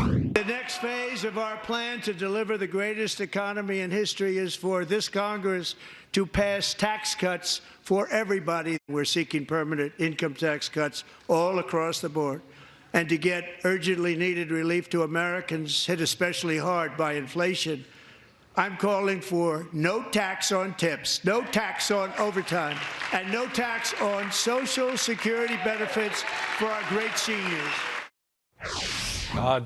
The next phase of our plan to deliver the greatest economy in history is for this Congress to pass tax cuts for everybody. We're seeking permanent income tax cuts all across the board, and to get urgently needed relief to Americans hit especially hard by inflation. I'm calling for no tax on tips, no tax on overtime, and no tax on Social Security benefits for our great seniors.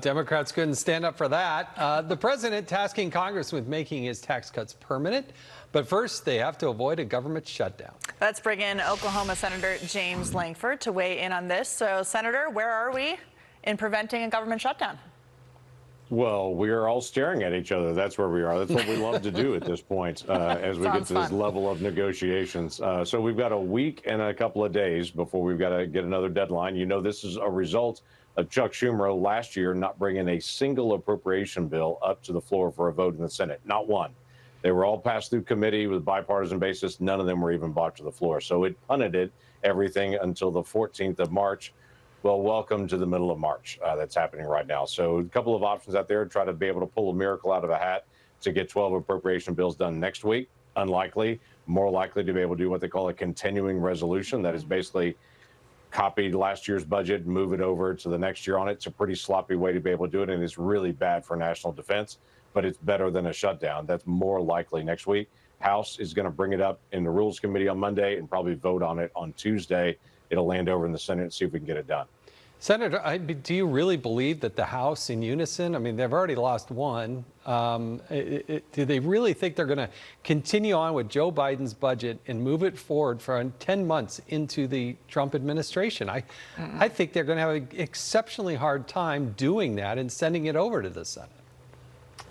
Democrats couldn't stand up for that. The president tasking Congress with making his tax cuts permanent. But first, they have to avoid a government shutdown. Let's bring in Oklahoma Senator James Lankford to weigh in on this. So, Senator, where are we in preventing a government shutdown? Well, we are all staring at each other. That's where we are. That's what we love to do at this point as we get to this level of negotiations. So we've got a week and a couple of days before we've got to get another deadline. You know, this is a result of Chuck Schumer last year not bringing a single appropriation bill up to the floor for a vote in the Senate. Not one. They were all passed through committee with bipartisan basis. None of them were even brought to the floor. So it punted everything until the 14th of March. Well, welcome to the middle of March. That's happening right now. So a couple of options out there, try to be able to pull a miracle out of a hat to get 12 appropriation bills done next week. Unlikely. More likely to be able to do what they call a continuing resolution. That is basically copy last year's budget, move it over to the next year on it. It's a pretty sloppy way to be able to do it, and it's really bad for national defense, but it's better than a shutdown. That's more likely next week. House is going to bring it up in the Rules Committee on Monday and probably vote on it on Tuesday. It'll land over in the Senate and see if we can get it done. Senator, do you really believe that the House in unison, I mean, they've already lost one. Do they really think they're going to continue on with Joe Biden's budget and move it forward for 10 months into the Trump administration? I think they're going to have an exceptionally hard time doing that and sending it over to the Senate.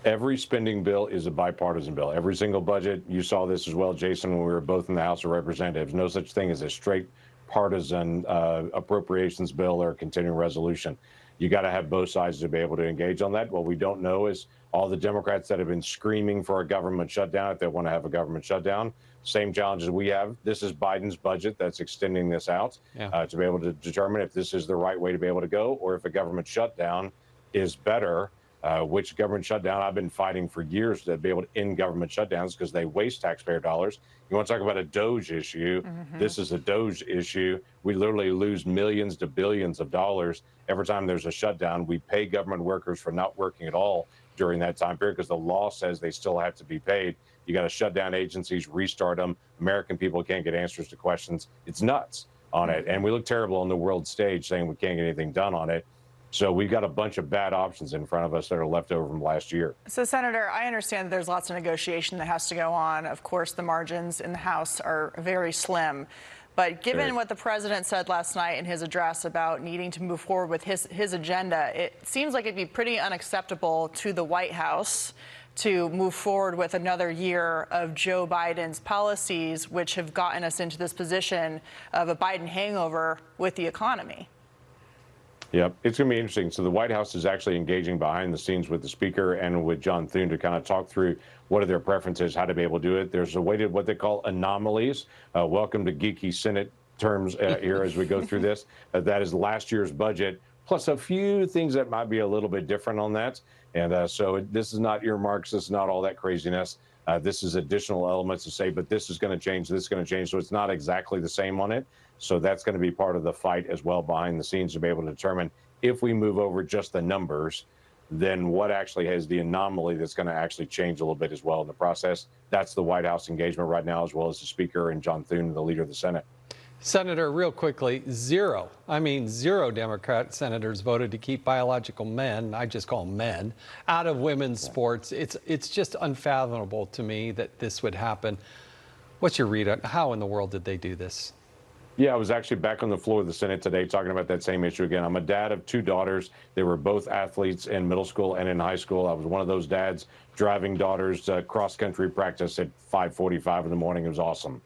Every spending bill is a bipartisan bill. Every single budget. You saw this as well, Jason, when we were both in the House of Representatives. No such thing as a straight partisan appropriations bill or a continuing resolution. You got to have both sides to be able to engage on that. What we don't know is all the Democrats that have been screaming for a government shutdown, if they want to have a government shutdown, same challenges we have. This is Biden's budget that's extending this out to be able to determine if this is the right way to be able to go, or if a government shutdown is better. Which government shutdown? I've been fighting for years to be able to end government shutdowns because they waste taxpayer dollars. You want to talk about a Doge issue? This is a Doge issue. We literally lose millions to billions of dollars every time there's a shutdown. We pay government workers for not working at all during that time period because the law says they still have to be paid. You got to shut down agencies, restart them. American people can't get answers to questions. It's nuts on it. And we look terrible on the world stage saying we can't get anything done on it. So we've got a bunch of bad options in front of us that are left over from last year. So, Senator, I understand that there's lots of negotiation that has to go on. Of course, the margins in the House are very slim. But given what the president said last night in his address about needing to move forward with his agenda, it seems like it'd be pretty unacceptable to the White House to move forward with another year of Joe Biden's policies, which have gotten us into this position of a Biden hangover with the economy. Yep, it's going to be interesting. So the White House is actually engaging behind the scenes with the Speaker and with John Thune to kind of talk through what are their preferences, how to be able to do it. There's a way to what they call anomalies. Welcome to geeky Senate terms here as we go through this. That is last year's budget, plus a few things that might be a little bit different on that. And so this is not earmarks. This is not all that craziness. This is additional elements to say, but this is going to change, this is going to change. So it's not exactly the same on it. So that's going to be part of the fight as well behind the scenes to be able to determine if we move over just the numbers, then what actually has the anomaly that's going to actually change a little bit as well in the process. That's the White House engagement right now, as well as the Speaker and John Thune, the leader of the Senate. Senator, real quickly, zero Democrat senators voted to keep biological men, I just call them men, out of women's sports. It's just unfathomable to me that this would happen. What's your read on how in the world did they do this? Yeah, I was actually back on the floor of the Senate today talking about that same issue again. I'm a dad of two daughters. They were both athletes in middle school and in high school. I was one of those dads driving daughters to cross-country practice at 5:45 in the morning. It was awesome.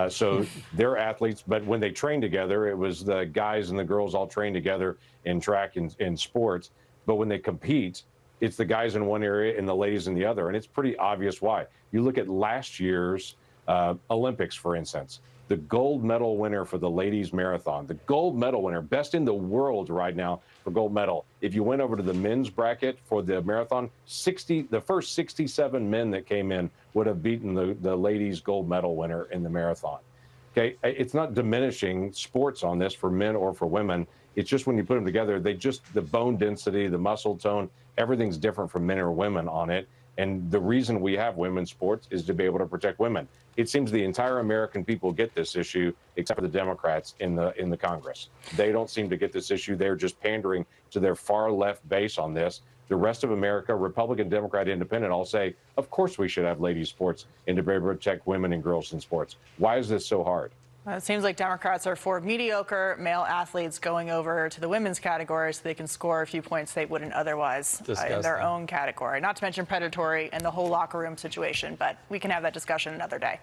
So they're athletes, but when they trained together, it was the guys and the girls all trained together in track and in sports. But when they compete, it's the guys in one area and the ladies in the other. And it's pretty obvious why. You look at last year's Olympics, for instance. the gold medal winner for the ladies marathon, the gold medal winner, best in the world right now for gold medal. If you went over to the men's bracket for the marathon, the first 67 men that came in would have beaten the ladies gold medal winner in the marathon. Okay, it's not diminishing sports on this for men or for women. It's just when you put them together, the bone density, the muscle tone, everything's different from men or women on it. And the reason we have women's sports is to be able to protect women. It seems the entire American people get this issue, except for the Democrats in the Congress. They don't seem to get this issue. They're just pandering to their far left base on this. The rest of America, Republican, Democrat, Independent, all say, of course we should have ladies sports and to be able to protect women and girls in sports. Why is this so hard? It seems like Democrats are for mediocre male athletes going over to the women's category so they can score a few points they wouldn't otherwise in their own category. Not to mention predatory and the whole locker room situation, but we can have that discussion another day.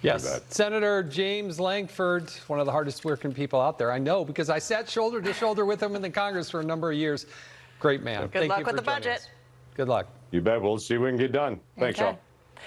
Yes, Senator James Lankford, one of the hardest working people out there. I know because I sat shoulder to shoulder with him in the Congress for a number of years. Great man. Good luck with the budget. Good luck. You bet. We'll see what we can get done. Thanks, y'all.